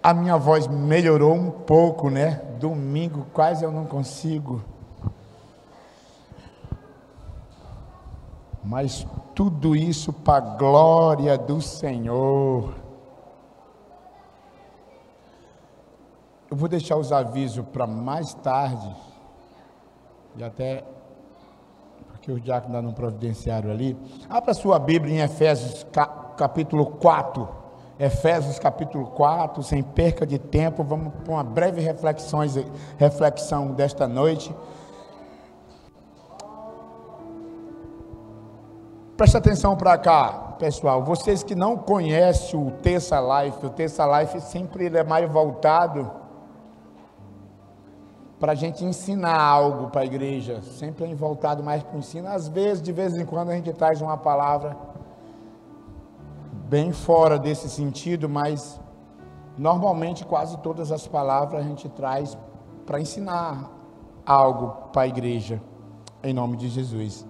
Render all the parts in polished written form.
A minha voz melhorou um pouco, né? Domingo quase eu não consigo. Mas tudo isso para a glória do Senhor. Eu vou deixar os avisos para mais tarde. E até porque o diácono dá um providenciário ali. Abra sua Bíblia em Efésios capítulo 4. Efésios capítulo 4, sem perca de tempo, vamos para uma breve reflexão desta noite. Presta atenção para cá, pessoal. Vocês que não conhecem o Terça Life sempre ele é mais voltado para a gente ensinar algo para a igreja. Sempre é voltado mais para o ensino. Às vezes, de vez em quando, a gente traz uma palavra bem fora desse sentido, mas normalmente quase todas as palavras a gente traz para ensinar algo para a igreja, em nome de Jesus.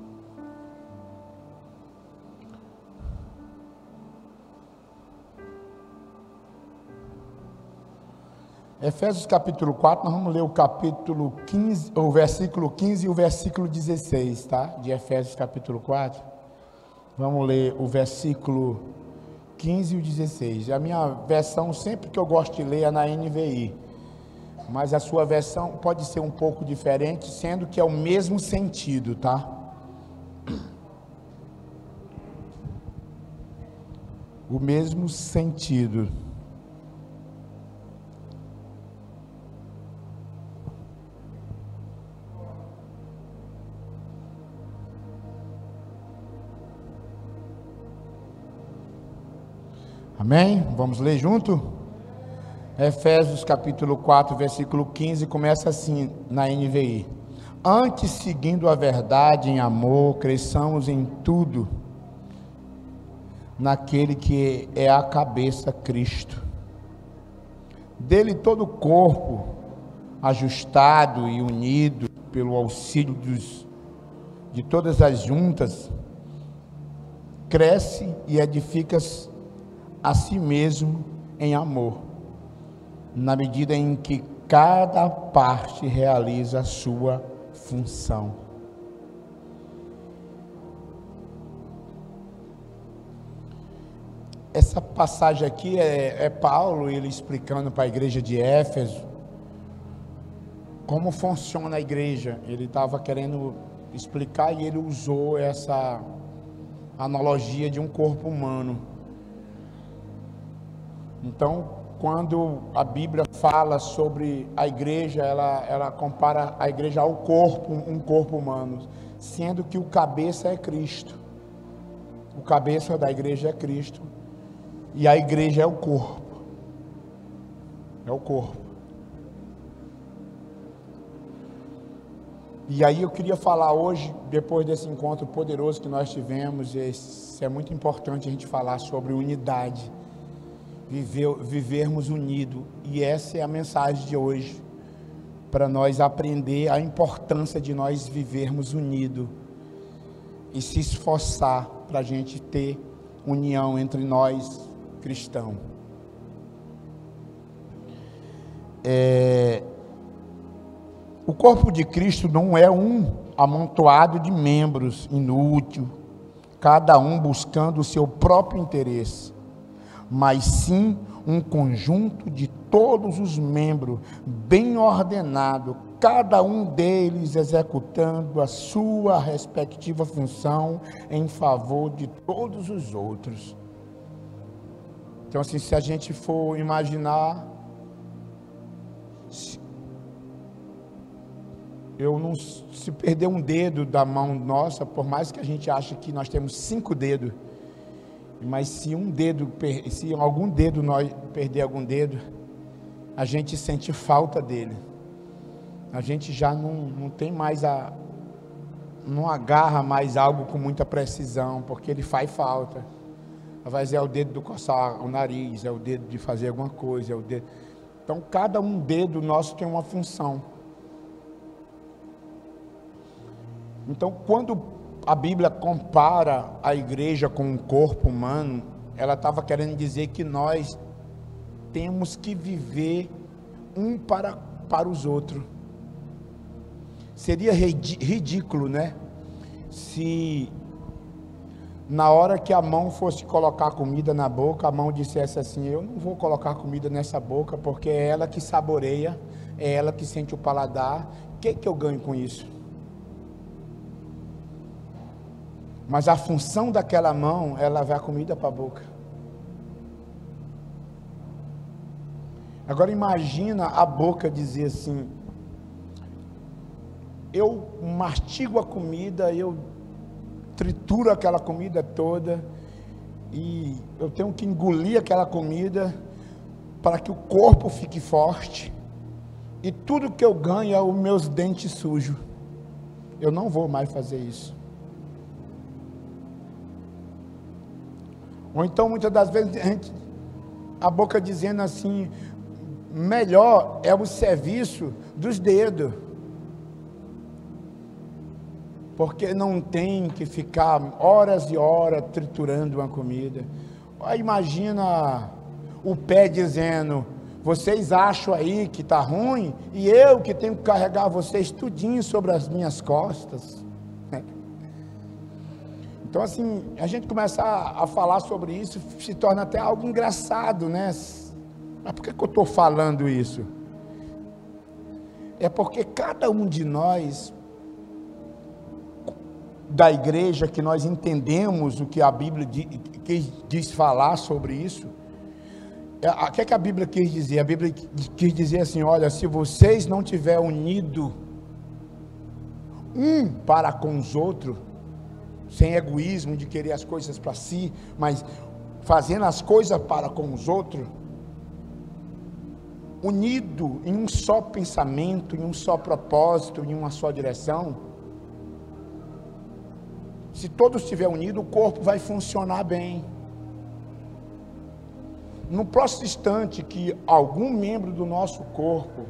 Efésios capítulo 4, nós vamos ler o capítulo 15, o versículo 15 e o versículo 16, tá? De Efésios capítulo 4. Vamos ler o versículo 15 e o 16. A minha versão, sempre que eu gosto de ler, é na NVI. Mas a sua versão pode ser um pouco diferente, sendo que é o mesmo sentido, tá? O mesmo sentido. Amém? Vamos ler junto? Efésios capítulo 4, versículo 15, começa assim na NVI. Antes, seguindo a verdade em amor, cresçamos em tudo, naquele que é a cabeça, Cristo. Dele todo o corpo, ajustado e unido pelo auxílio de todas as juntas, cresce e edifica-se a si mesmo em amor, na medida em que cada parte realiza a sua função. Essa passagem aqui é Paulo, ele explicando para a igreja de Éfeso como funciona a igreja. Ele estava querendo explicar e ele usou essa analogia de um corpo humano. Então, quando a Bíblia fala sobre a igreja, ela compara a igreja ao corpo, um corpo humano, sendo que o cabeça é Cristo. O cabeça da igreja é Cristo. E a igreja é o corpo. É o corpo. E aí eu queria falar hoje, depois desse encontro poderoso que nós tivemos, é muito importante a gente falar sobre unidade. Vivermos unidos, e essa é a mensagem de hoje, para nós aprender a importância de nós vivermos unidos, e se esforçar para a gente ter união entre nós, cristãos. O corpo de Cristo não é um amontoado de membros inútil, cada um buscando o seu próprio interesse, mas sim um conjunto de todos os membros, bem ordenado, cada um deles executando a sua respectiva função em favor de todos os outros. Então, assim, se a gente for imaginar, se perder um dedo da mão nossa, por mais que a gente ache que nós temos 5 dedos, mas se algum dedo nós perder algum dedo, a gente sente falta dele. A gente já não tem mais não agarra mais algo com muita precisão, porque ele faz falta. Às vezes é o dedo do coçar o nariz, é o dedo de fazer alguma coisa, é o dedo. Então cada um dedo nosso tem uma função. Então quando a Bíblia compara a igreja com o corpo humano, ela estava querendo dizer que nós temos que viver um para os outros. Seria ridículo, né? Se na hora que a mão fosse colocar comida na boca, a mão dissesse assim: eu não vou colocar comida nessa boca, porque é ela que saboreia, é ela que sente o paladar. O que eu ganho com isso? Mas a função daquela mão é levar a comida para a boca. Agora imagina a boca dizer assim: eu mastigo a comida, eu trituro aquela comida toda, e eu tenho que engolir aquela comida para que o corpo fique forte, e tudo que eu ganho é os meus dentes sujos. Eu não vou mais fazer isso. Ou então muitas das vezes a boca dizendo assim: melhor é o serviço dos dedos, porque não tem que ficar horas e horas triturando uma comida. Aí imagina o pé dizendo: vocês acham aí que está ruim, e eu que tenho que carregar vocês tudinho sobre as minhas costas. Então assim, a gente começa a falar sobre isso, se torna até algo engraçado, né? Mas por que eu estou falando isso? É porque cada um de nós, da igreja, que nós entendemos o que a Bíblia diz falar sobre isso. O que é que a Bíblia quis dizer? A Bíblia quis dizer assim: olha, se vocês não tiverem unido um para com os outros, sem egoísmo de querer as coisas para si, mas fazendo as coisas para com os outros, unido em um só pensamento, em um só propósito, em uma só direção, se todos estiverem unidos, o corpo vai funcionar bem. No próximo instante que algum membro do nosso corpo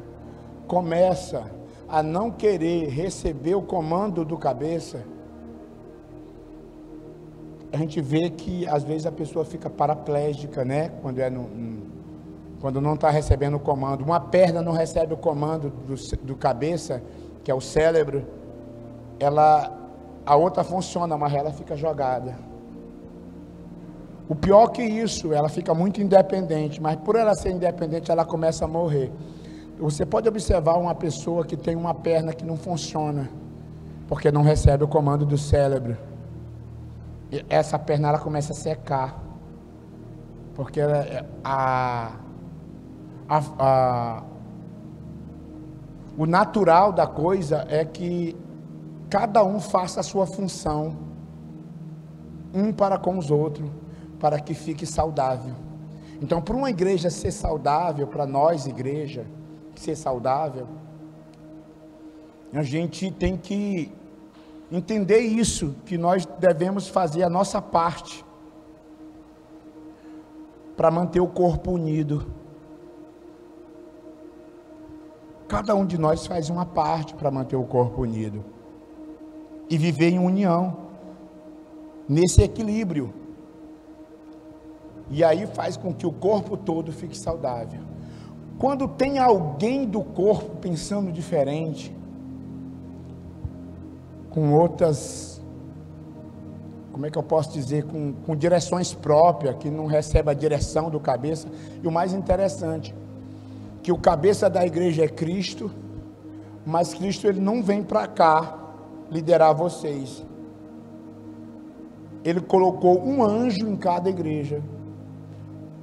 começa a não querer receber o comando do cabeça, a gente vê que às vezes a pessoa fica paraplégica, né? Quando não está recebendo o comando. Uma perna não recebe o comando do cabeça, que é o cérebro, a outra funciona, mas ela fica jogada. O pior que isso, ela fica muito independente, mas por ela ser independente, ela começa a morrer. Você pode observar uma pessoa que tem uma perna que não funciona, porque não recebe o comando do cérebro. E essa perna ela começa a secar, porque o natural da coisa é que cada um faça a sua função, um para com os outros, para que fique saudável. Então, para uma igreja ser saudável, para nós, igreja, ser saudável, a gente tem que entender isso, que nós devemos fazer a nossa parte, para manter o corpo unido. Cada um de nós faz uma parte para manter o corpo unido, e viver em união, nesse equilíbrio, e aí faz com que o corpo todo fique saudável. Quando tem alguém do corpo pensando diferente, com outras, como é que eu posso dizer, com direções próprias, que não recebe a direção do cabeça, e o mais interessante, que o cabeça da igreja é Cristo, mas Cristo ele não vem para cá liderar vocês. Ele colocou um anjo em cada igreja.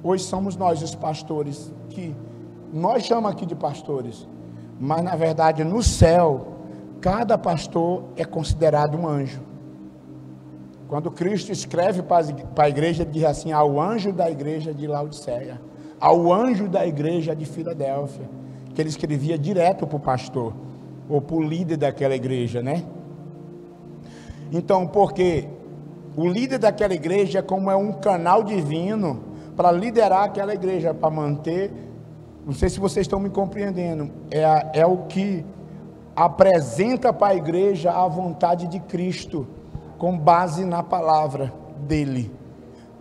Hoje somos nós os pastores, que nós chamamos aqui de pastores, mas na verdade no céu, cada pastor é considerado um anjo. Quando Cristo escreve para a igreja, ele diz assim: ao anjo da igreja de Laodiceia, ao anjo da igreja de Filadélfia, que ele escrevia direto para o pastor, ou para o líder daquela igreja, né? Então, porque o líder daquela igreja, como é um canal divino, para liderar aquela igreja, para manter, não sei se vocês estão me compreendendo, é o que apresenta para a igreja a vontade de Cristo, com base na palavra dele,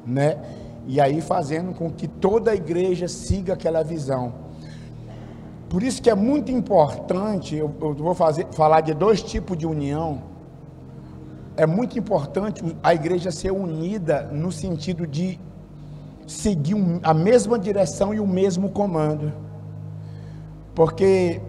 né? e aí fazendo com que toda a igreja siga aquela visão. Por isso que é muito importante, eu vou falar de dois tipos de união. É muito importante a igreja ser unida no sentido de seguir a mesma direção e o mesmo comando. Porque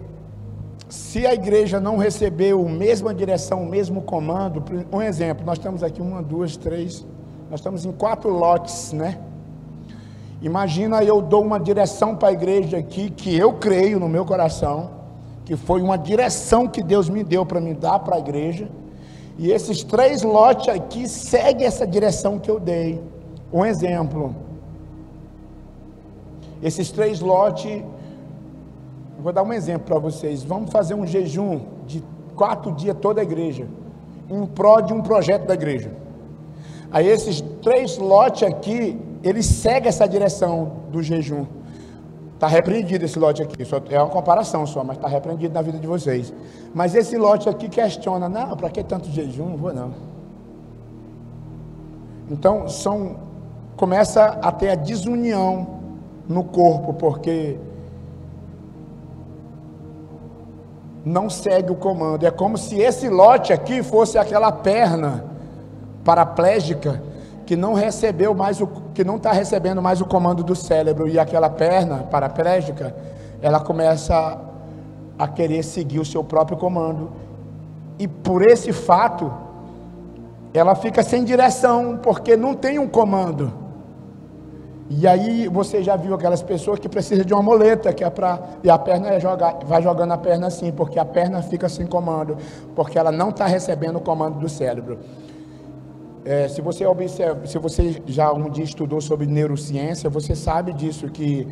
se a igreja não recebeu a mesma direção, o mesmo comando, um exemplo, nós estamos aqui 1, 2, 3, nós estamos em 4 lotes, né? Imagina, eu dou uma direção para a igreja aqui, que eu creio no meu coração, que foi uma direção que Deus me deu para me dar para a igreja, e esses 3 lotes aqui seguem essa direção que eu dei. Um exemplo, esses 3 lotes, vou dar um exemplo para vocês. Vamos fazer um jejum de 4 dias toda a igreja, em prol de um projeto da igreja. Aí esses 3 lotes aqui, eles seguem essa direção do jejum. Está repreendido esse lote aqui, só é uma comparação só, mas está repreendido na vida de vocês. Mas esse lote aqui questiona, não, para que tanto jejum? Não vou não. Então começa a ter a desunião no corpo, porque não segue o comando. É como se esse lote aqui fosse aquela perna paraplégica que não recebeu mais que não está recebendo mais o comando do cérebro, e aquela perna paraplégica, ela começa a querer seguir o seu próprio comando, e por esse fato ela fica sem direção, porque não tem um comando. E aí você já viu aquelas pessoas que precisam de uma muleta, que é e a perna vai jogando a perna assim, porque a perna fica sem comando, porque ela não está recebendo o comando do cérebro. Se você observa, se você já um dia estudou sobre neurociência, você sabe disso, que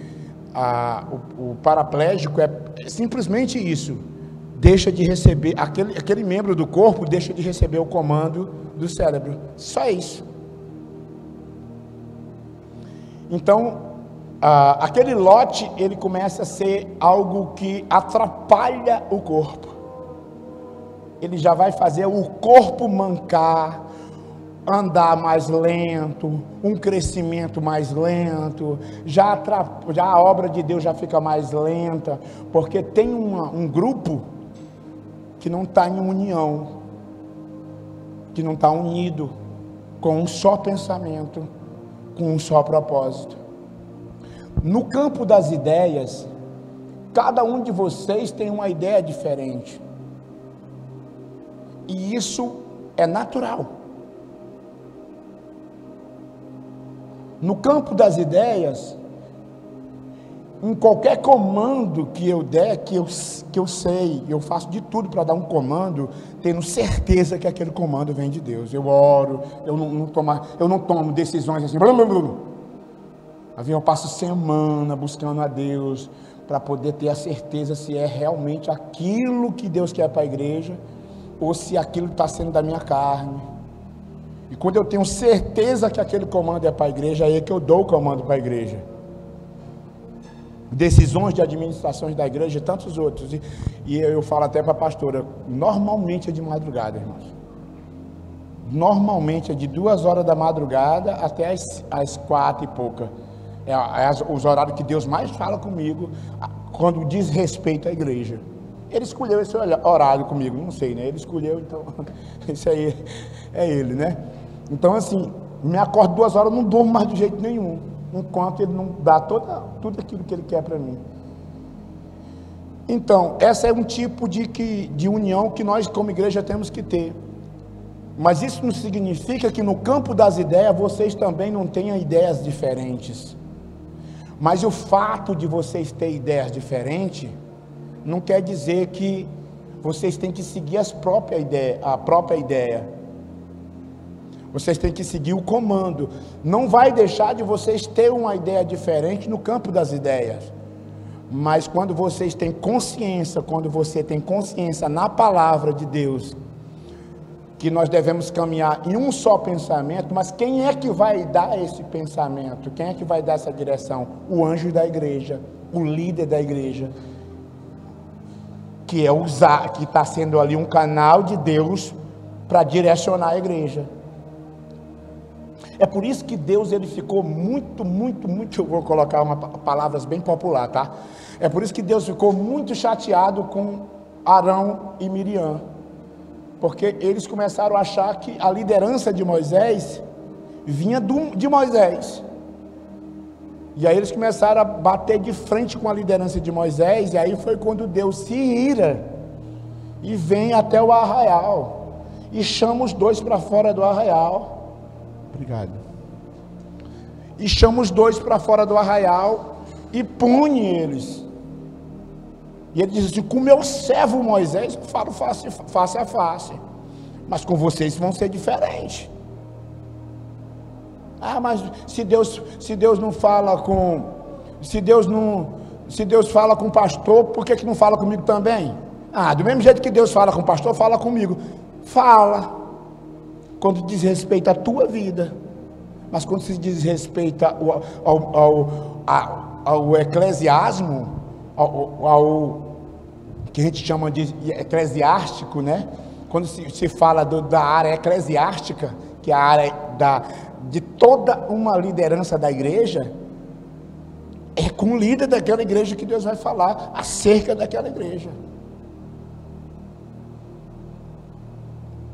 o paraplégico é simplesmente isso, deixa de receber, aquele membro do corpo deixa de receber o comando do cérebro, só isso. Então, aquele lote, ele começa a ser algo que atrapalha o corpo, ele já vai fazer o corpo mancar, andar mais lento, um crescimento mais lento, já a obra de Deus já fica mais lenta, porque tem um grupo que não está em união, que não está unido com um só pensamento, com um só propósito. No campo das ideias, cada um de vocês tem uma ideia diferente, e isso é natural. No campo das ideias, em qualquer comando que eu der, que eu sei, eu faço de tudo para dar um comando, tendo certeza que aquele comando vem de Deus. Eu oro, eu não tomo decisões assim, eu passo semana buscando a Deus, para poder ter a certeza se é realmente aquilo que Deus quer para a igreja, ou se aquilo está sendo da minha carne. E quando eu tenho certeza que aquele comando é para a igreja, aí é que eu dou o comando para a igreja. Decisões de administrações da igreja e tantos outros. E eu falo até para a pastora, normalmente é de madrugada, irmãos. Normalmente é de 2 horas da madrugada até as 4 e pouca. Os horários que Deus mais fala comigo, quando diz respeito à igreja. Ele escolheu esse horário comigo, não sei, né? Ele escolheu, então, esse aí é ele, né? Então, assim, me acordo 2 horas, não durmo mais de jeito nenhum, enquanto ele não dá tudo aquilo que ele quer para mim. Então, essa é um tipo de união que nós, como igreja, temos que ter. Mas isso não significa que no campo das ideias, vocês também não tenham ideias diferentes. Mas o fato de vocês terem ideias diferentes, não quer dizer que vocês têm que seguir a própria ideia. Vocês têm que seguir o comando. Não vai deixar de vocês ter uma ideia diferente no campo das ideias. Mas quando vocês têm consciência, quando você tem consciência na palavra de Deus, que nós devemos caminhar em um só pensamento, mas quem é que vai dar esse pensamento? Quem é que vai dar essa direção? O anjo da igreja, o líder da igreja, que está sendo ali um canal de Deus para direcionar a igreja. É por isso que Deus, ele ficou muito, eu vou colocar palavras bem popular, tá? É por isso que Deus ficou muito chateado com Arão e Miriam, porque eles começaram a achar que a liderança de Moisés vinha de Moisés, e aí eles começaram a bater de frente com a liderança de Moisés, e aí foi quando Deus se ira, e vem até o arraial, e chama os dois para fora do arraial. Obrigado. E chama os dois para fora do arraial, e pune eles, e ele diz assim: com meu servo Moisés eu falo face a face, mas com vocês vão ser diferente. Ah, mas se Deus não fala com, se Deus fala com o pastor, por que não fala comigo também? Ah, do mesmo jeito que Deus fala com o pastor, fala comigo. Fala, quando diz respeito à tua vida, mas quando se diz respeito ao eclesiasmo, ao que a gente chama de eclesiástico, né? Quando se fala da área eclesiástica, que é a área de toda uma liderança da igreja, é com o líder daquela igreja que Deus vai falar acerca daquela igreja.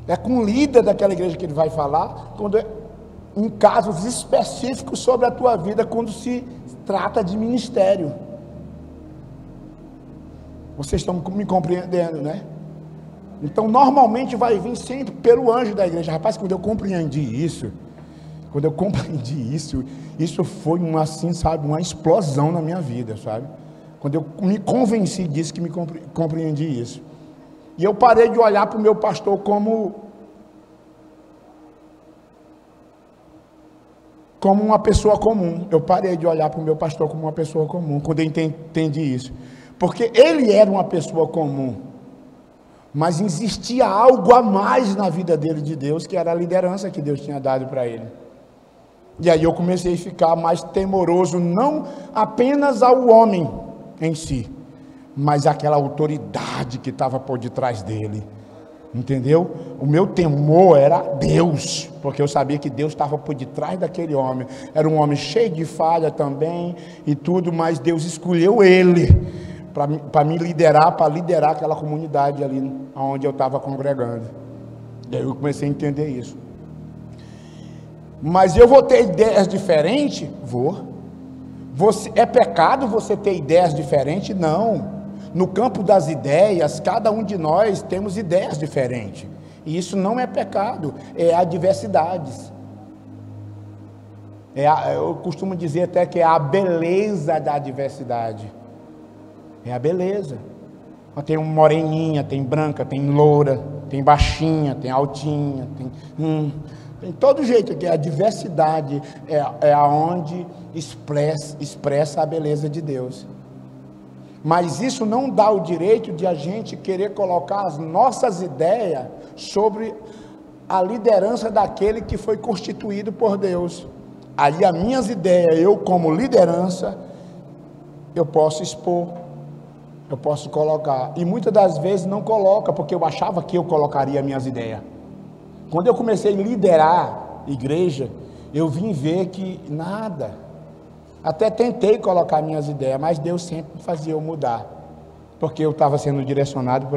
É com o líder daquela igreja que ele vai falar, em casos específicos sobre a tua vida, quando se trata de ministério. Vocês estão me compreendendo, né? Então, normalmente vai vir sempre pelo anjo da igreja. Rapaz, quando eu compreendi isso, isso foi uma explosão na minha vida, sabe? Quando eu me convenci disso, que me compreendi isso. E eu parei de olhar para o meu pastor como uma pessoa comum. Eu parei de olhar para o meu pastor como uma pessoa comum, quando eu entendi isso. Porque ele era uma pessoa comum, mas existia algo a mais na vida dele de Deus, que era a liderança que Deus tinha dado para ele. E aí eu comecei a ficar mais temoroso, não apenas ao homem em si, mas aquela autoridade que estava por detrás dele, entendeu? O meu temor era Deus, porque eu sabia que Deus estava por detrás daquele homem. Era um homem cheio de falha também e tudo, mas Deus escolheu ele para me liderar, para liderar aquela comunidade ali onde eu estava congregando. E aí eu comecei a entender isso. Mas eu vou ter ideias diferentes? Vou. É pecado você ter ideias diferentes? Não. No campo das ideias, cada um de nós temos ideias diferentes. E isso não é pecado, é adversidades. Eu costumo dizer até que é a beleza da adversidade. É a beleza. Tem moreninha, tem branca, tem loura, tem baixinha, tem altinha, tem todo jeito, que a diversidade é aonde expressa a beleza de Deus. Mas isso não dá o direito de a gente querer colocar as nossas ideias sobre a liderança daquele que foi constituído por Deus. Aí as minhas ideias, eu como liderança, eu posso expor, eu posso colocar, e muitas das vezes não coloca, porque eu achava que eu colocaria minhas ideias. Quando eu comecei a liderar igreja, eu vim ver que nada, até tentei colocar minhas ideias, mas Deus sempre fazia eu mudar, porque eu estava sendo direcionado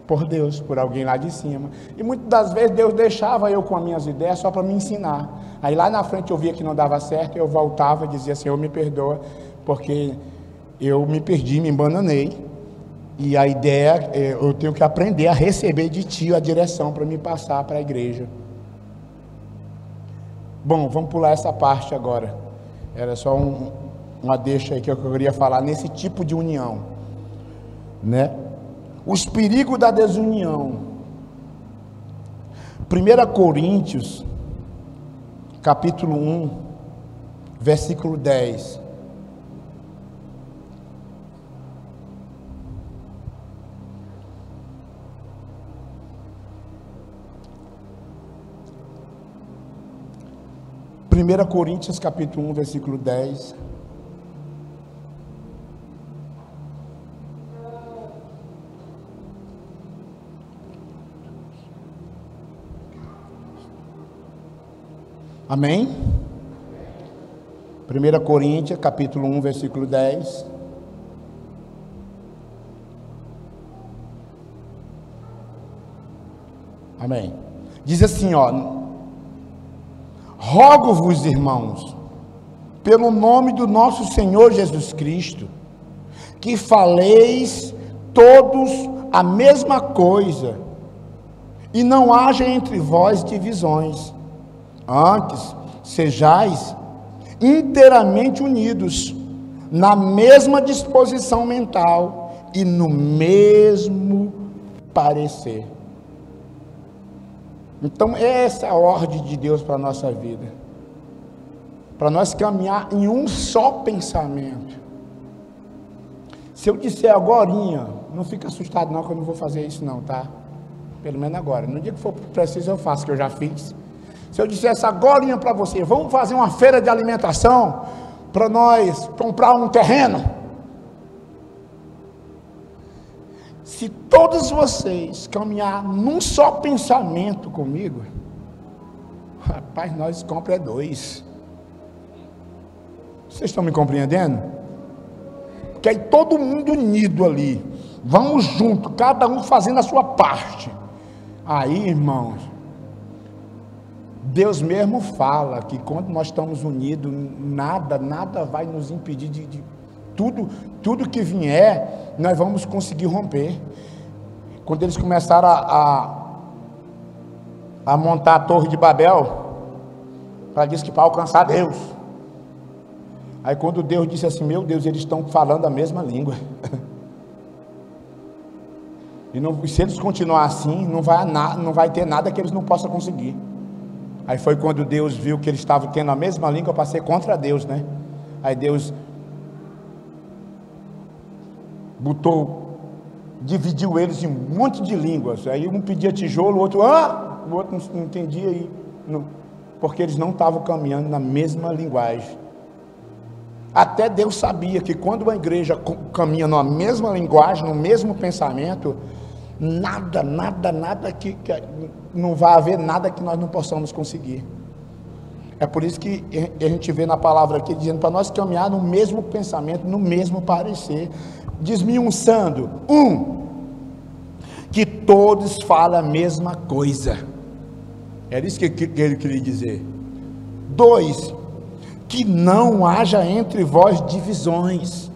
por Deus, por alguém lá de cima, e muitas das vezes Deus deixava eu com as minhas ideias só para me ensinar. Aí lá na frente eu via que não dava certo, eu voltava e dizia: Senhor, me perdoa, porque eu me perdi, me embananei, e a ideia, eu tenho que aprender a receber de Ti a direção para me passar para a igreja. Bom, vamos pular essa parte agora. Era só uma deixa aí que eu queria falar nesse tipo de união, né? Os perigos da desunião. 1 Coríntios, capítulo 1, versículo 10. Primeira Coríntios, capítulo 1, versículo 10. Amém? 1 Coríntios, capítulo 1, versículo 10. Amém. Diz assim, ó: rogo-vos, irmãos, pelo nome do nosso Senhor Jesus Cristo, que faleis todos a mesma coisa, e não haja entre vós divisões. Antes, sejais inteiramente unidos, na mesma disposição mental e no mesmo parecer. Então, essa é a ordem de Deus para a nossa vida, para nós caminhar em um só pensamento. Se eu disser agorinha, não fica assustado não, que eu não vou fazer isso não, tá? Pelo menos agora. No dia que for preciso eu faço, que eu já fiz. Se eu dissesse agorinha para você, vamos fazer uma feira de alimentação para nós comprar um terreno. Se todos vocês caminhar num só pensamento comigo, rapaz, nós compramos 2. Vocês estão me compreendendo? Que aí todo mundo unido ali, vamos junto, cada um fazendo a sua parte. Aí, irmãos, Deus mesmo fala que quando nós estamos unidos, nada vai nos impedir de tudo que vier, nós vamos conseguir romper. Quando eles começaram a montar a Torre de Babel, para alcançar Deus. Aí quando Deus disse assim, meu Deus, eles estão falando a mesma língua. E se eles continuar assim, não vai ter nada que eles não possam conseguir. Aí foi quando Deus viu que eles estavam tendo a mesma língua para ser contra Deus, né? Aí Deus dividiu eles em um monte de línguas. Aí um pedia tijolo, o outro não entendia, porque eles não estavam caminhando na mesma linguagem. Até Deus sabia que quando uma igreja caminha na mesma linguagem, no mesmo pensamento, nada que não vai haver nada que nós não possamos conseguir. É por isso que a gente vê na palavra aqui dizendo para nós caminhar no mesmo pensamento, no mesmo parecer, desmiuçando. Que todos falam a mesma coisa. Era isso que ele queria dizer. 2, que não haja entre vós divisões.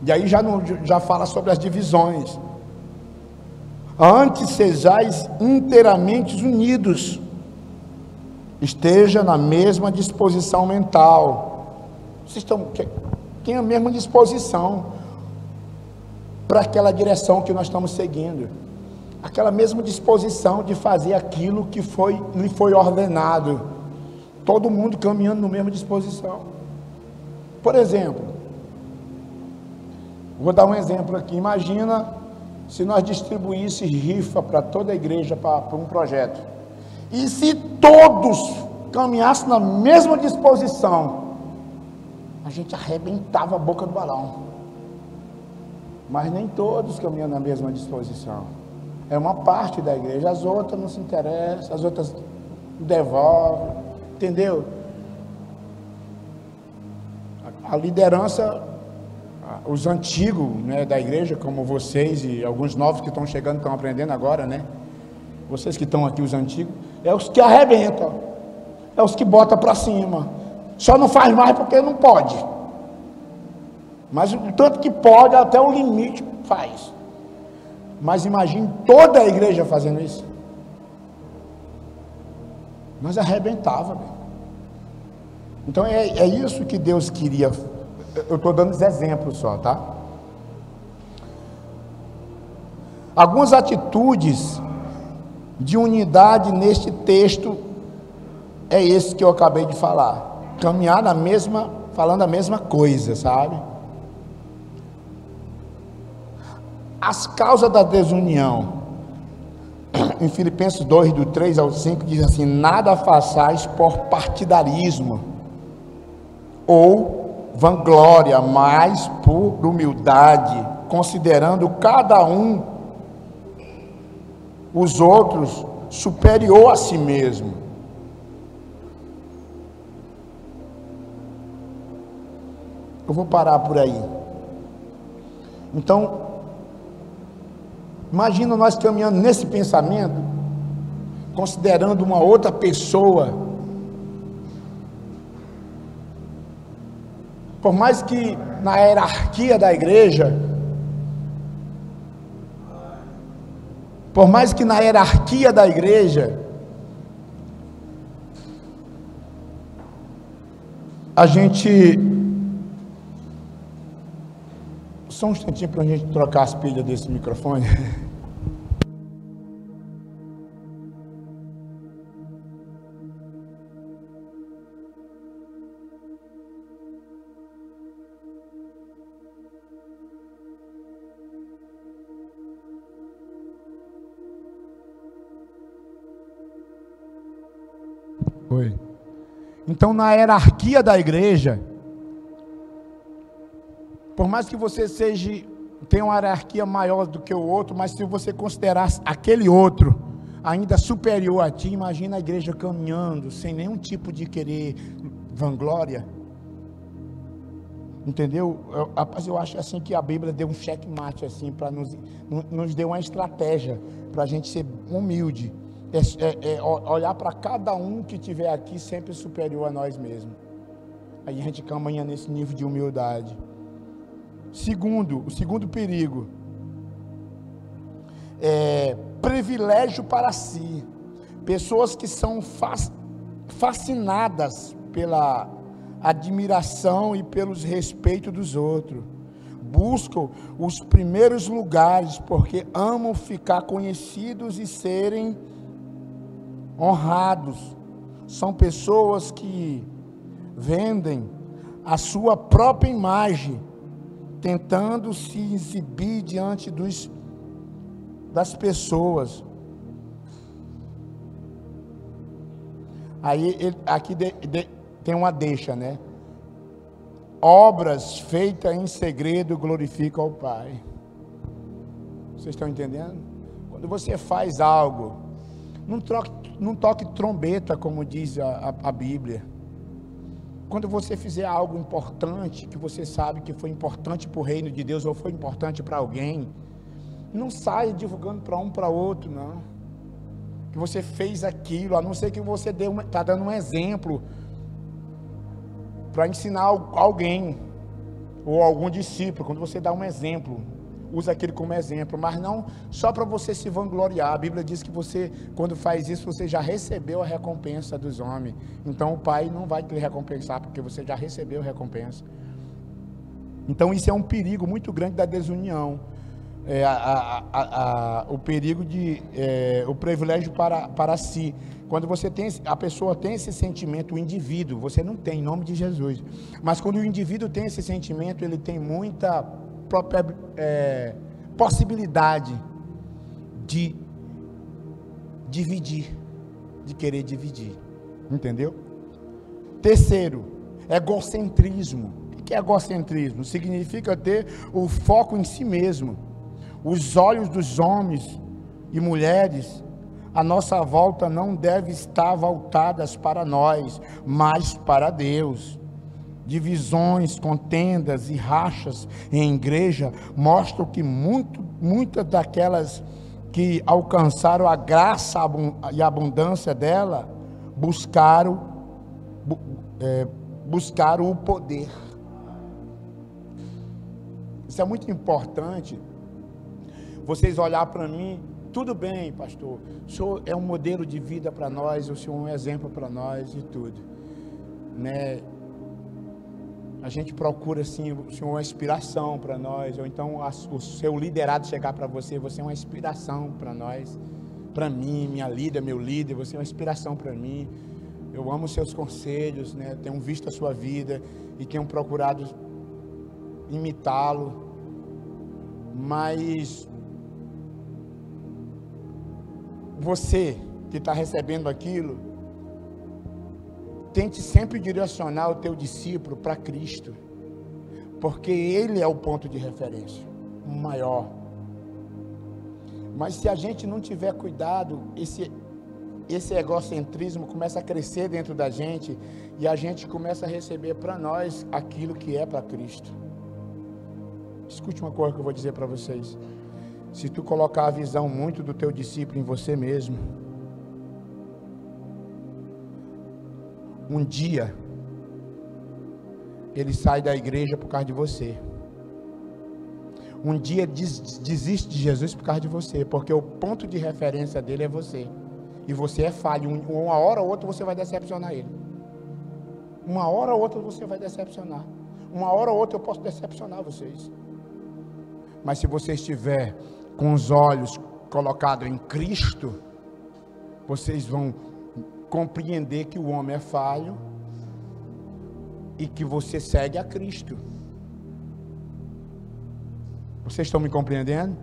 E aí já fala sobre as divisões. Antes sejais inteiramente unidos, esteja na mesma disposição mental. Vocês têm a mesma disposição para aquela direção que nós estamos seguindo, aquela mesma disposição de fazer aquilo que lhe foi ordenado, todo mundo caminhando na mesma disposição. Por exemplo, vou dar um exemplo aqui. Imagina se nós distribuíssemos rifa para toda a igreja para um projeto, e se todos caminhassem na mesma disposição, a gente arrebentava a boca do balão. Mas nem todos caminham na mesma disposição. É uma parte da igreja, as outras não se interessam, as outras devolvem, entendeu? A liderança, os antigos, né, da igreja, como vocês e alguns novos que estão chegando, estão aprendendo agora, né? Vocês que estão aqui, os antigos, é os que arrebentam, é os que botam para cima. Só não faz mais porque não pode. Mas o tanto que pode, até o limite faz. Mas imagine toda a igreja fazendo isso. Nós arrebentávamos. Então é isso que Deus queria. Eu estou dando os exemplos só, tá? Algumas atitudes de unidade neste texto é esse que eu acabei de falar. Caminhar falando a mesma coisa, sabe? As causas da desunião, em Filipenses 2, do 3 ao 5, diz assim: nada façais por partidarismo ou vanglória, mas por humildade, considerando cada um os outros superior a si mesmo. Eu vou parar por aí. Então, imagina nós caminhando nesse pensamento, considerando uma outra pessoa. Por mais que na hierarquia da igreja, a gente... Só um instantinho para a gente trocar as pilhas desse microfone. Oi. Então, na hierarquia da igreja, por mais que você tenha uma hierarquia maior do que o outro, mas se você considerar aquele outro ainda superior a ti, imagina a igreja caminhando, sem nenhum tipo de querer vanglória. Entendeu? Rapaz, eu acho assim que a Bíblia deu um checkmate assim, para nos deu uma estratégia, para a gente ser humilde. Olhar para cada um que estiver aqui sempre superior a nós mesmos. Aí a gente caminha nesse nível de humildade. O segundo perigo é privilégio para si. Pessoas que são fascinadas pela admiração e pelos respeitos dos outros. Buscam os primeiros lugares porque amam ficar conhecidos e serem honrados. São pessoas que vendem a sua própria imagem, tentando se exibir diante das pessoas. Aí aqui tem uma deixa, né? Obras feitas em segredo glorificam ao Pai. Vocês estão entendendo? Quando você faz algo, não toque trombeta, como diz a Bíblia. Quando você fizer algo importante, que você sabe que foi importante para o reino de Deus, ou foi importante para alguém, não saia divulgando para um, para outro, não. Que você fez aquilo, a não ser que você está dando um exemplo, para ensinar alguém, ou algum discípulo. Quando você dá um exemplo, usa aquele como exemplo, mas não só para você se vangloriar. A Bíblia diz que você, quando faz isso, você já recebeu a recompensa dos homens. Então o Pai não vai te recompensar, porque você já recebeu a recompensa. Então isso é um perigo muito grande da desunião. O perigo o privilégio para si. Quando a pessoa tem esse sentimento, o indivíduo, você não tem, em nome de Jesus. Mas quando o indivíduo tem esse sentimento, ele tem muita possibilidade de dividir, de querer dividir, entendeu? Terceiro, egocentrismo. O que é egocentrismo? Significa ter o foco em si mesmo. Os olhos dos homens e mulheres à nossa volta não devem estar voltadas para nós, mas para Deus. Divisões, contendas e rachas em igreja mostram que muitas daquelas que alcançaram a graça e a abundância dela buscaram o poder. Isso é muito importante. Vocês olhar para mim, tudo bem, pastor, o senhor é um modelo de vida para nós, o senhor é um exemplo para nós e tudo, né? A gente procura assim, o senhor é uma inspiração para nós, ou então o seu liderado chegar para você é uma inspiração para nós, para mim, minha líder, meu líder, você é uma inspiração para mim. Eu amo os seus conselhos, né? Tenho visto a sua vida e tenho procurado imitá-lo, mas você que está recebendo aquilo, tente sempre direcionar o teu discípulo para Cristo, porque Ele é o ponto de referência, o maior. Mas se a gente não tiver cuidado, esse egocentrismo começa a crescer dentro da gente e a gente começa a receber para nós aquilo que é para Cristo. Escute uma coisa que eu vou dizer para vocês. Se tu colocar a visão muito do teu discípulo em você mesmo, um dia ele sai da igreja por causa de você. Um dia desiste de Jesus por causa de você, porque o ponto de referência dele é você. E você é falho. Uma hora ou outra você vai decepcionar ele. Uma hora ou outra você vai decepcionar. Uma hora ou outra eu posso decepcionar vocês. Mas se você estiver com os olhos colocados em Cristo, vocês vão compreender que o homem é falho e que você segue a Cristo. Vocês estão me compreendendo?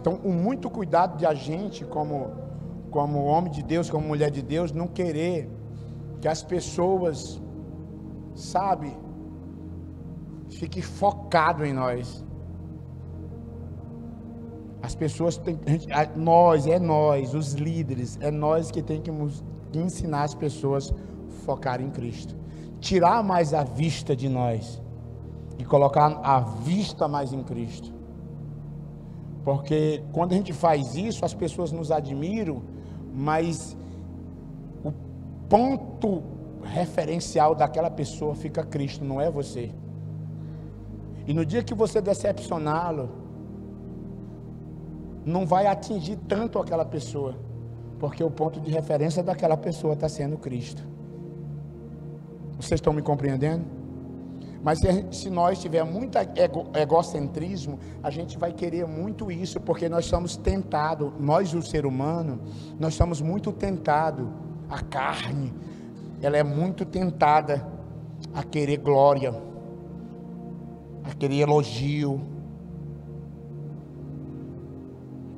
Então, o muito cuidado de a gente, como homem de Deus, como mulher de Deus, não querer que as pessoas, sabe, fiquem focadas em nós. As pessoas têm, nós, os líderes, é nós que tem que ensinar as pessoas a focar em Cristo. Tirar mais a vista de nós e colocar a vista mais em Cristo. Porque quando a gente faz isso, as pessoas nos admiram, mas o ponto referencial daquela pessoa fica Cristo, não é você. E no dia que você decepcioná-lo, não vai atingir tanto aquela pessoa, porque o ponto de referência daquela pessoa está sendo Cristo. Vocês estão me compreendendo? Mas se nós tivermos muito egocentrismo, a gente vai querer muito isso, porque nós somos tentados, nós o ser humano, nós somos muito tentados, a carne, ela é muito tentada a querer glória, a querer elogio.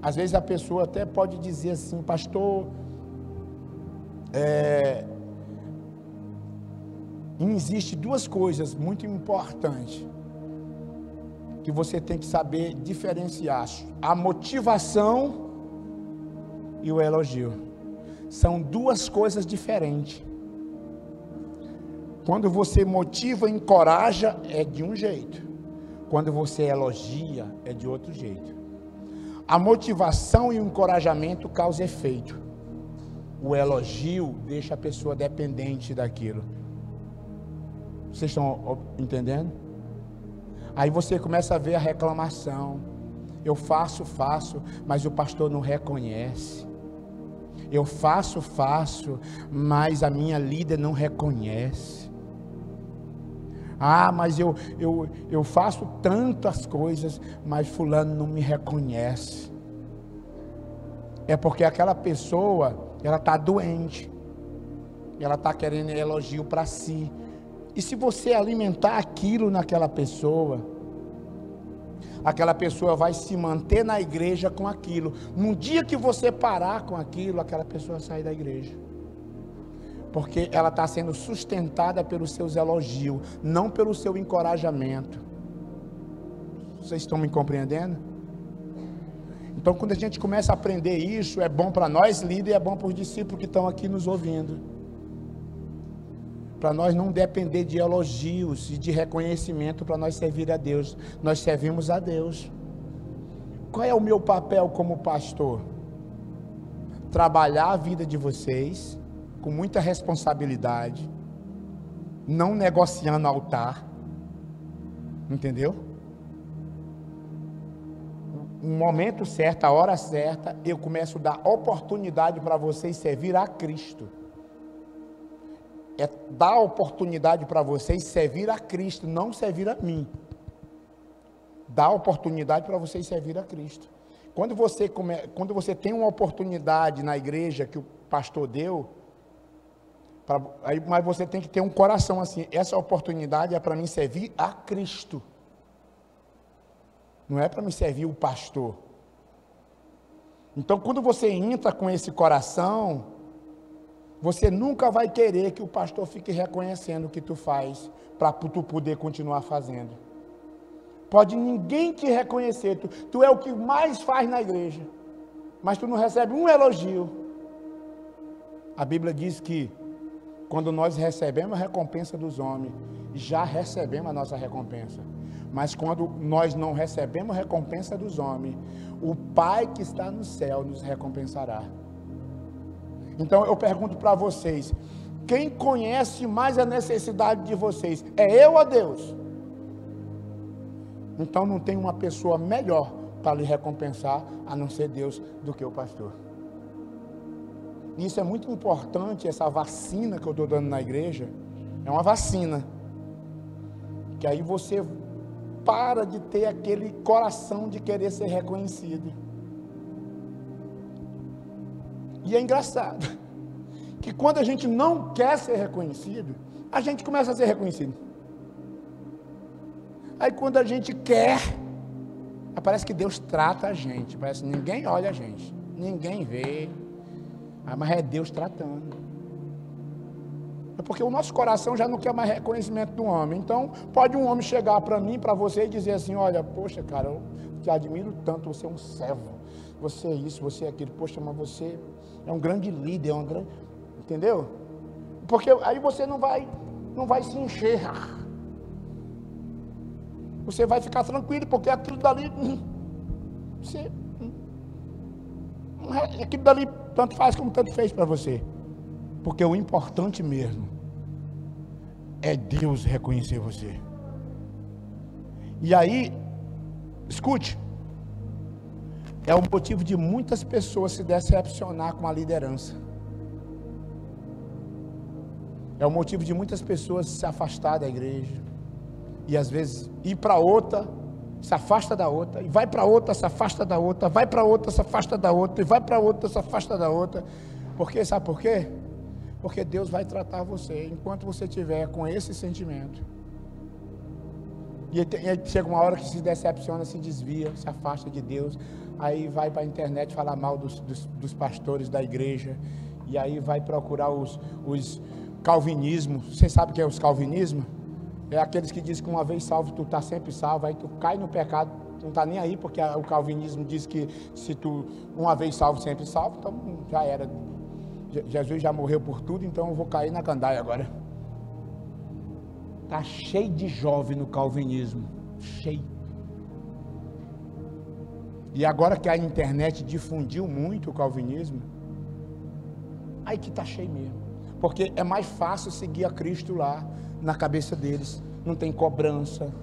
Às vezes a pessoa até pode dizer assim, pastor, existem duas coisas muito importantes que você tem que saber diferenciar: a motivação e o elogio. São duas coisas diferentes. Quando você motiva e encoraja, é de um jeito. Quando você elogia, é de outro jeito. A motivação e o encorajamento causam efeito. O elogio deixa a pessoa dependente daquilo. Vocês estão entendendo? Aí você começa a ver a reclamação. Eu faço, mas o pastor não reconhece. Eu faço, mas a minha líder não reconhece. Ah, mas eu faço tantas coisas, mas fulano não me reconhece. É porque aquela pessoa, ela está doente. Ela está querendo elogio para si. E se você alimentar aquilo naquela pessoa, aquela pessoa vai se manter na igreja com aquilo. No dia que você parar com aquilo, aquela pessoa sai da igreja. Porque ela está sendo sustentada pelos seus elogios, não pelo seu encorajamento. Vocês estão me compreendendo? Então, quando a gente começa a aprender isso, é bom para nós líderes e é bom para os discípulos que estão aqui nos ouvindo. Para nós não depender de elogios e de reconhecimento para nós servir a Deus. Nós servimos a Deus. Qual é o meu papel como pastor? Trabalhar a vida de vocês com muita responsabilidade, não negociando altar, entendeu? No momento certo, a hora certa, eu começo a dar oportunidade para vocês servir a Cristo. É dar oportunidade para vocês servir a Cristo, não servir a mim. Dá oportunidade para vocês servir a Cristo. Quando você tem uma oportunidade na igreja que o pastor deu, mas você tem que ter um coração assim, essa oportunidade é para mim servir a Cristo. Não é para me servir o pastor. Então, quando você entra com esse coração, você nunca vai querer que o pastor fique reconhecendo o que tu faz, para tu poder continuar fazendo. Pode ninguém te reconhecer, tu é o que mais faz na igreja, mas tu não recebe um elogio. A Bíblia diz que quando nós recebemos a recompensa dos homens, já recebemos a nossa recompensa. Mas quando nós não recebemos a recompensa dos homens, o Pai que está no céu nos recompensará. Então eu pergunto para vocês, quem conhece mais a necessidade de vocês? É eu ou Deus? Então não tem uma pessoa melhor para lhe recompensar, a não ser Deus, do que o pastor. Isso é muito importante, essa vacina que eu estou dando na igreja, é uma vacina, que aí você para de ter aquele coração de querer ser reconhecido. E é engraçado, que quando a gente não quer ser reconhecido, a gente começa a ser reconhecido. Aí quando a gente quer, parece que Deus trata a gente, parece que ninguém olha a gente, ninguém vê, mas é Deus tratando. É porque o nosso coração já não quer mais reconhecimento do homem. Então pode um homem chegar para mim, para você e dizer assim, olha, poxa cara, eu te admiro tanto, você é um servo, você é isso, você é aquilo, poxa, mas você é um grande líder, é um grande... Entendeu? Porque aí você não vai se encher. Você vai ficar tranquilo, porque aquilo dali, aquilo dali tanto faz como tanto fez para você. Porque o importante mesmo é Deus reconhecer você. E aí, escute, é o motivo de muitas pessoas se decepcionar com a liderança. É o motivo de muitas pessoas se afastar da igreja. E às vezes ir para outra, se afasta da outra, e vai para outra, se afasta da outra, vai para outra, se afasta da outra, e vai para outra, se afasta da outra. Porque, sabe por quê? Porque Deus vai tratar você enquanto você estiver com esse sentimento. E aí chega uma hora que se decepciona, se desvia, se afasta de Deus. Aí vai para a internet falar mal dos pastores da igreja. E aí vai procurar os calvinismos. Você sabe o que é os calvinismos? É aqueles que dizem que uma vez salvo, tu está sempre salvo. Aí tu cai no pecado, tu não está nem aí, porque o calvinismo diz que se tu uma vez salvo, sempre salvo, então já era. Jesus já morreu por tudo, então eu vou cair na gandaia agora. Está cheio de jovem no calvinismo, cheio. E agora que a internet difundiu muito o calvinismo, aí que está cheio mesmo. Porque é mais fácil seguir a Cristo lá, na cabeça deles. Não tem cobrança,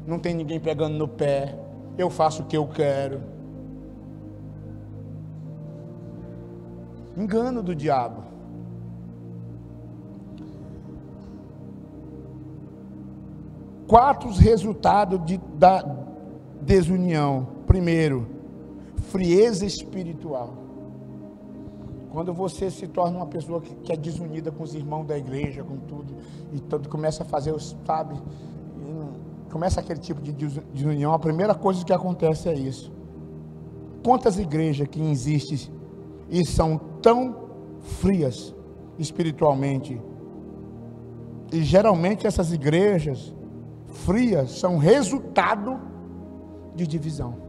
não tem ninguém pegando no pé, eu faço o que eu quero. Engano do diabo. Quatro resultados da desunião. Primeiro, frieza espiritual. Quando você se torna uma pessoa que é desunida com os irmãos da igreja, com tudo, e tudo começa a fazer, sabe, começa aquele tipo de desunião, a primeira coisa que acontece é isso. Quantas igrejas que existem e são tão frias espiritualmente? E geralmente essas igrejas frias são resultado de divisão.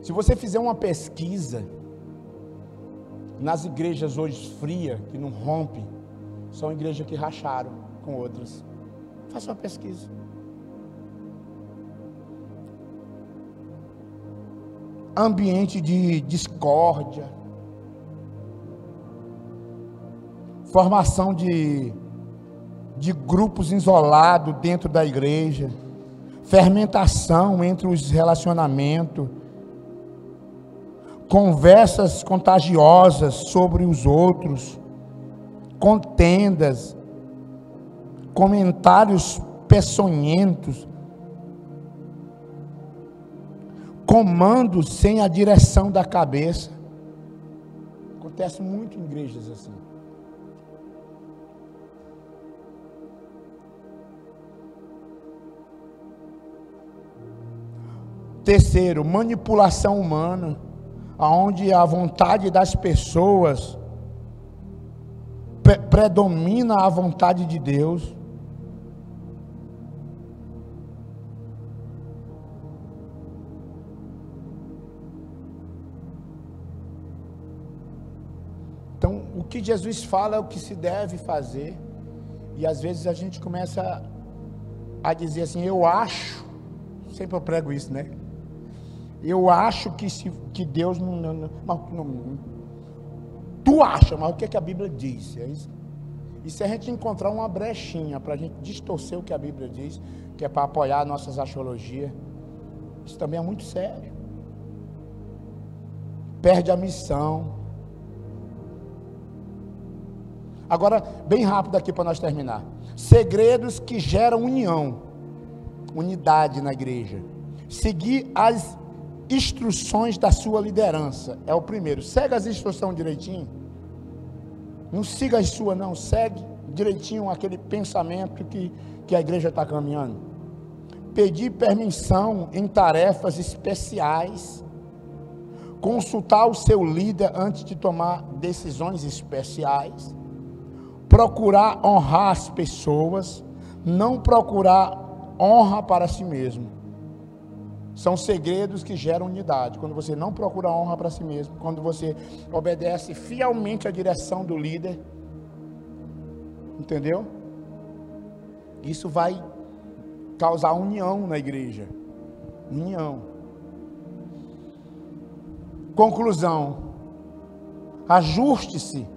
Se você fizer uma pesquisa nas igrejas hoje frias, que não rompem, são igrejas que racharam com outras. Faça uma pesquisa. Ambiente de discórdia, formação de grupos isolados dentro da igreja, fermentação entre os relacionamentos, conversas contagiosas sobre os outros, contendas, comentários peçonhentos, comandos sem a direção da cabeça. Acontece muito em igrejas assim. Terceiro, manipulação humana, onde a vontade das pessoas predomina a vontade de Deus. o que Jesus fala é o que se deve fazer. E às vezes a gente começa a dizer assim, eu acho, sempre eu prego isso, né? Eu acho que Deus não, tu acha, mas o que a Bíblia diz? É isso. E se a gente encontrar uma brechinha para a gente distorcer o que a Bíblia diz, que é para apoiar nossas axiologias, isso também é muito sério. Perde a missão. Agora, bem rápido aqui para nós terminar. Segredos que geram união, unidade na igreja. Seguir as instruções da sua liderança, é o primeiro. Segue as instruções direitinho. Não siga as suas não, segue direitinho aquele pensamento que a igreja está caminhando. Pedir permissão em tarefas especiais. Consultar o seu líder antes de tomar decisões especiais. Procurar honrar as pessoas. Não procurar honra para si mesmo. São segredos que geram unidade. Quando você não procura honra para si mesmo, quando você obedece fielmente à direção do líder, entendeu? Isso vai causar união na igreja. União. Conclusão. Ajuste-se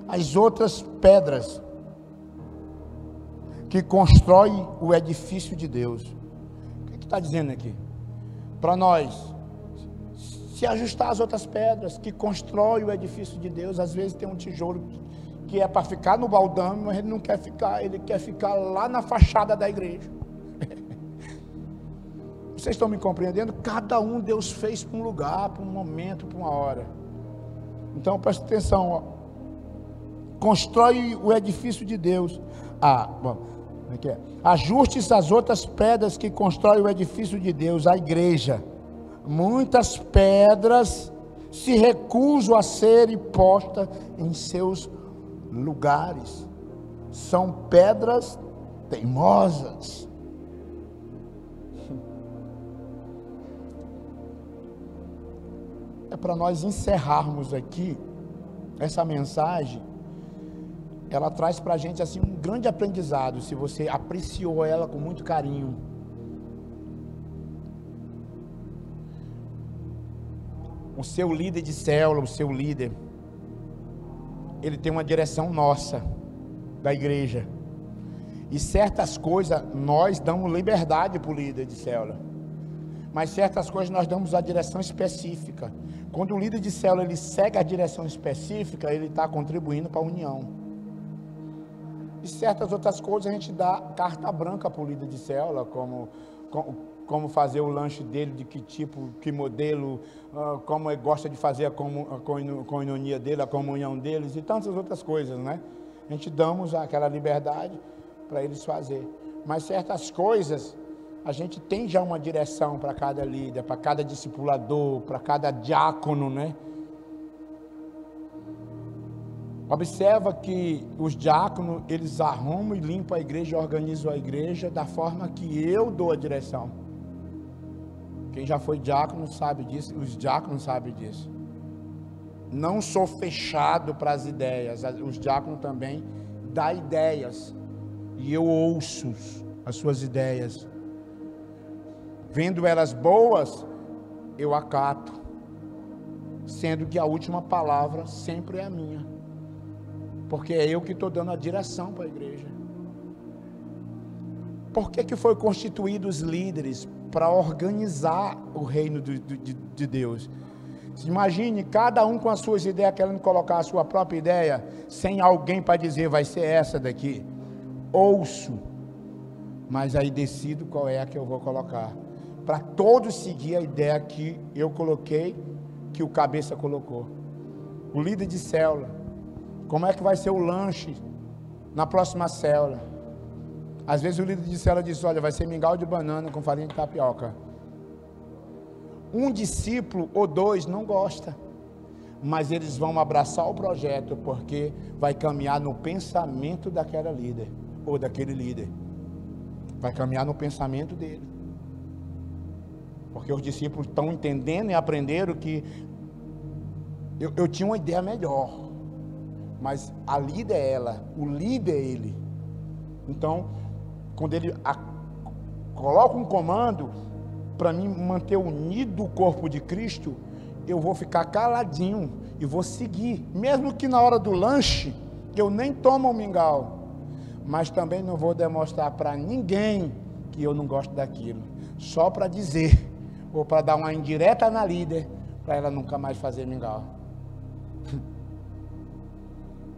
às outras pedras que constroem o edifício de Deus. O que está dizendo aqui? Para nós, se ajustar às outras pedras que constroem o edifício de Deus. Às vezes tem um tijolo que é para ficar no baldame, mas ele não quer ficar, ele quer ficar lá na fachada da igreja. Vocês estão me compreendendo? Cada um Deus fez para um lugar, para um momento, para uma hora. Então preste atenção, ó. Constrói o edifício de Deus. Ajuste-se às outras pedras que constroem o edifício de Deus, a igreja. Muitas pedras se recusam a serem postas em seus lugares. São pedras teimosas. É para nós encerrarmos aqui essa mensagem. Ela traz para a gente assim um grande aprendizado, se você apreciou ela com muito carinho. O seu líder de célula, o seu líder, ele tem uma direção nossa, da igreja. E certas coisas nós damos liberdade para o líder de célula. Mas certas coisas nós damos a direção específica. Quando o líder de célula ele segue a direção específica, ele está contribuindo para a união. E certas outras coisas a gente dá carta branca para o líder de célula, como fazer o lanche dele, de que tipo, que modelo, como ele gosta de fazer a coinonia dele, a comunhão deles e tantas outras coisas, né? A gente damos aquela liberdade para eles fazer. Mas certas coisas, a gente tem já uma direção para cada líder, para cada discipulador, para cada diácono, né? Observa que os diáconos, eles arrumam e limpam a igreja, organizam a igreja da forma que eu dou a direção. Quem já foi diácono sabe disso, os diáconos sabem disso. Não sou fechado para as ideias, os diáconos também dão ideias, e eu ouço as suas ideias. Vendo elas boas, eu acato, sendo que a última palavra sempre é a minha. Porque é eu que estou dando a direção para a igreja. Por que foi constituído os líderes? Para organizar o reino de Deus. Imagine cada um com as suas ideias, querendo colocar a sua própria ideia, sem alguém para dizer, vai ser essa daqui. Ouço, mas aí decido qual é a que eu vou colocar. Para todos seguir a ideia que eu coloquei, que o cabeça colocou. O líder de célula. Como é que vai ser o lanche na próxima célula? Às vezes o líder de célula diz, olha, vai ser mingau de banana com farinha de tapioca. Um discípulo ou dois não gosta, mas eles vão abraçar o projeto, porque vai caminhar no pensamento daquela líder, ou daquele líder. Vai caminhar no pensamento dele. Porque os discípulos estão entendendo e aprenderam que eu tinha uma ideia melhor. mas a líder é ela, o líder é ele. Então, quando ele coloca um comando para mim manter unido o corpo de Cristo, eu vou ficar caladinho e vou seguir, mesmo que na hora do lanche eu nem tomo um mingau, mas também não vou demonstrar para ninguém que eu não gosto daquilo, só para dizer, ou para dar uma indireta na líder, para ela nunca mais fazer mingau.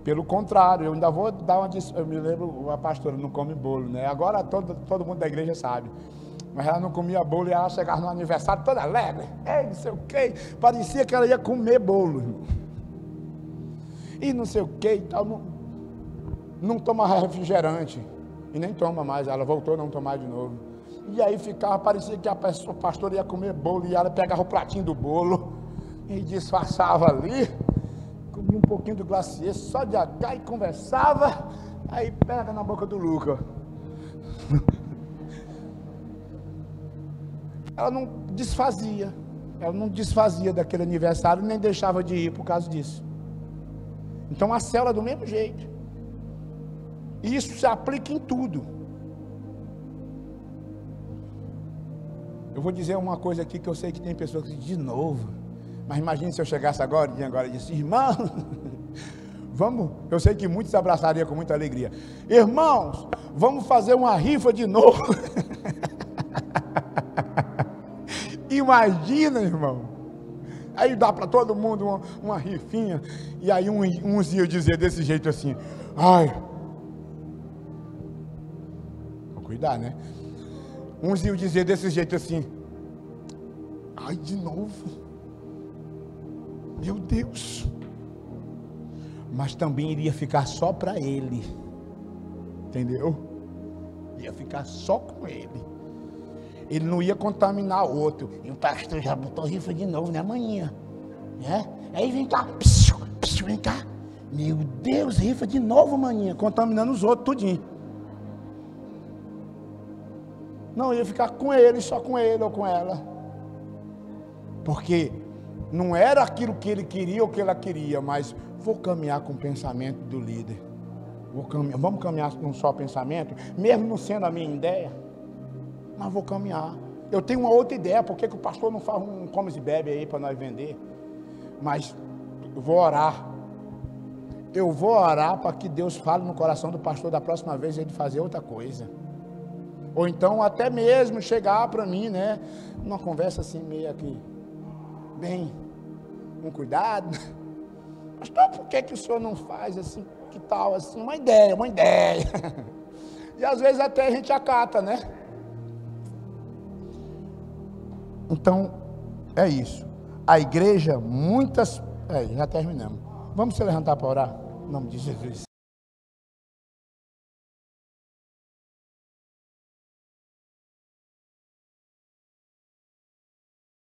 Pelo contrário, eu ainda vou dar uma... Eu me lembro, a pastora não come bolo, né? Agora todo mundo da igreja sabe. Mas ela não comia bolo e ela chegava no aniversário toda alegre. Não sei o quê. Parecia que ela ia comer bolo. E não sei o quê e tal. Não toma refrigerante. E nem toma mais. Ela voltou a não tomar de novo. E aí parecia que a pastora ia comer bolo e ela pegava o pratinho do bolo e disfarçava ali. Comia um pouquinho do glacier, só de cá e conversava, aí pega na boca do Luca. Ela não desfazia daquele aniversário, nem deixava de ir por causa disso. Então a célula é do mesmo jeito. E isso se aplica em tudo. Eu vou dizer uma coisa aqui que eu sei que tem pessoas que dizem de novo. Mas imagine se eu chegasse agora e disse, irmão, vamos, eu sei que muitos abraçariam com muita alegria. Irmãos, vamos fazer uma rifa de novo. Imagina, irmão. Aí dá para todo mundo uma rifinha. E aí uns iam dizer desse jeito assim, ai, vou cuidar, né? Uns iam dizer desse jeito assim, ai, de novo. Meu Deus, mas também iria ficar só para ele, entendeu? Ia ficar só com ele, ele não ia contaminar outro. E o pastor já botou rifa de novo, né, amanhã, né? Aí vem cá, vem cá, meu Deus, rifa de novo amanhã, contaminando os outros tudinho. Não ia ficar com ele, só com ele ou com ela, porque não era aquilo que ele queria ou que ela queria, mas vou caminhar com o pensamento do líder. Vamos caminhar num só pensamento, mesmo não sendo a minha ideia, mas vou caminhar. Eu tenho uma outra ideia, por que o pastor não faz um comes e bebe aí para nós vender? Mas eu vou orar. Eu vou orar para que Deus fale no coração do pastor da próxima vez ele fazer outra coisa. Ou então até mesmo chegar para mim, né? Numa conversa assim meio aqui. Bem, com cuidado, pastor, por que o senhor não faz assim, que tal assim, uma ideia, e às vezes até a gente acata, né? Então, é isso, a igreja, já terminamos, vamos se levantar para orar, em nome de Jesus.